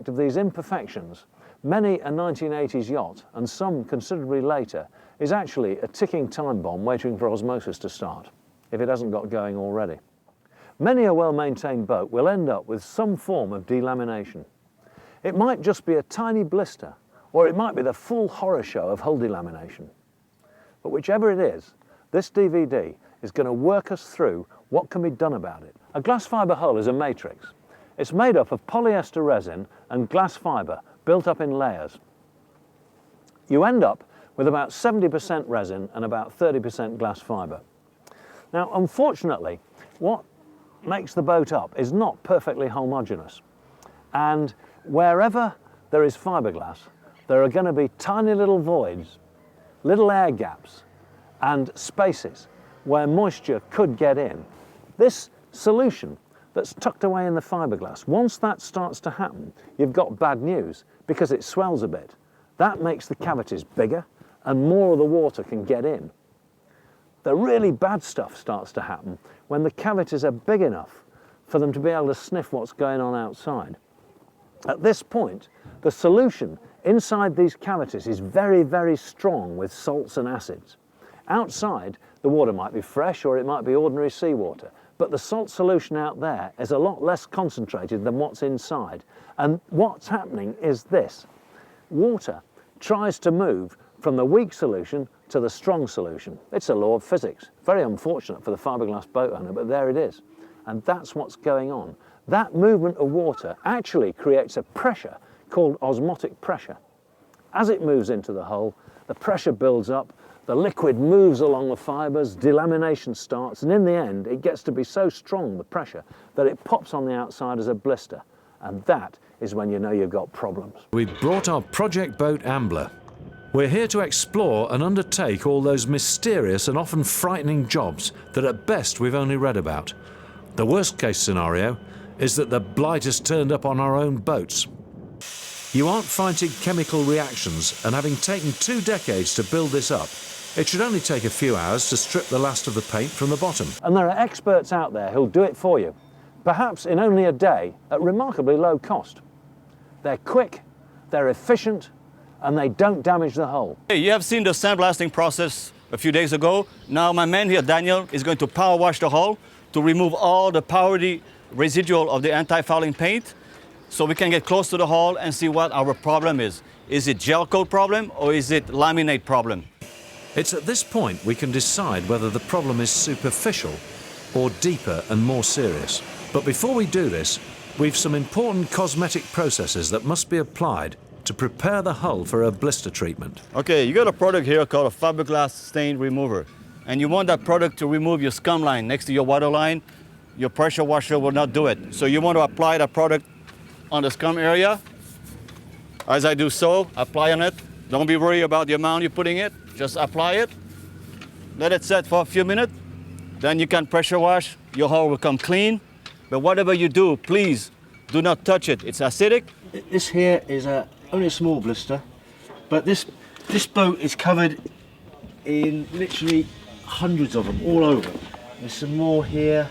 fact of these imperfections, many a 1980s yacht, and some considerably later, is actually a ticking time bomb waiting for osmosis to start, if it hasn't got going already. Many a well-maintained boat will end up with some form of delamination. It might just be a tiny blister, or it might be the full horror show of hull delamination. But whichever it is, this DVD is going to work us through what can be done about it. A glass fibre hull is a matrix. It's made up of polyester resin and glass fibre built up in layers. You end up with about 70% resin and about 30% glass fibre. Now, unfortunately, what makes the boat up is not perfectly homogeneous. And wherever there is fiberglass, there are going to be tiny little voids, little air gaps, and spaces where moisture could get in. This solution that's tucked away in the fiberglass, once that starts to happen, you've got bad news because it swells a bit. That makes the cavities bigger and more of the water can get in. The really bad stuff starts to happen when the cavities are big enough for them to be able to sniff what's going on outside. At this point, the solution inside these cavities is very, very strong with salts and acids. Outside, the water might be fresh or it might be ordinary seawater, but the salt solution out there is a lot less concentrated than what's inside. And what's happening is this. Water tries to move from the weak solution to the strong solution. It's a law of physics. Very unfortunate for the fiberglass boat owner, but there it is. And that's what's going on. That movement of water actually creates a pressure called osmotic pressure. As it moves into the hull, the pressure builds up, the liquid moves along the fibres, delamination starts, and in the end, it gets to be so strong, the pressure, that it pops on the outside as a blister. And that is when you know you've got problems. We've brought our project boat Ambler. We're here to explore and undertake all those mysterious and often frightening jobs that at best we've only read about. The worst case scenario is that the blight has turned up on our own boats. You aren't fighting chemical reactions, and having taken 2 decades to build this up, it should only take a few hours to strip the last of the paint from the bottom. And there are experts out there who'll do it for you, perhaps in only a day at remarkably low cost. They're quick, they're efficient, and they don't damage the hull. Hey, you have seen the sandblasting process a few days ago. Now my man here, Daniel, is going to power wash the hull to remove all the powdery residual of the anti-fouling paint so we can get close to the hull and see what our problem is. Is it gel coat problem or is it laminate problem? It's at this point we can decide whether the problem is superficial or deeper and more serious. But before we do this, we've some important cosmetic processes that must be applied to prepare the hull for a blister treatment. Okay, you got a product here called a fiberglass stain remover, and you want that product to remove your scum line next to your water line. Your pressure washer will not do it. So you want to apply that product on the scum area. As I do so, apply on it. Don't be worried about the amount you're putting it. Just apply it. Let it set for a few minutes. Then you can pressure wash. Your hull will come clean. But whatever you do, please do not touch it. It's acidic. This here is only a small blister, but this boat is covered in literally hundreds of them all over. There's some more here.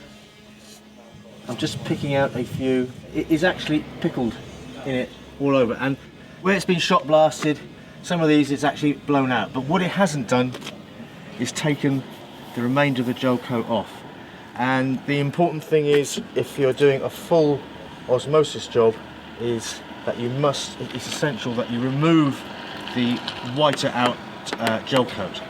I'm just picking out a few. It is actually pickled in it all over, and where it's been shot blasted, some of these it's actually blown out. But what it hasn't done is taken the remainder of the gel coat off. And the important thing is, if you're doing a full osmosis job, is that it's essential that you remove the whiter out gel coat.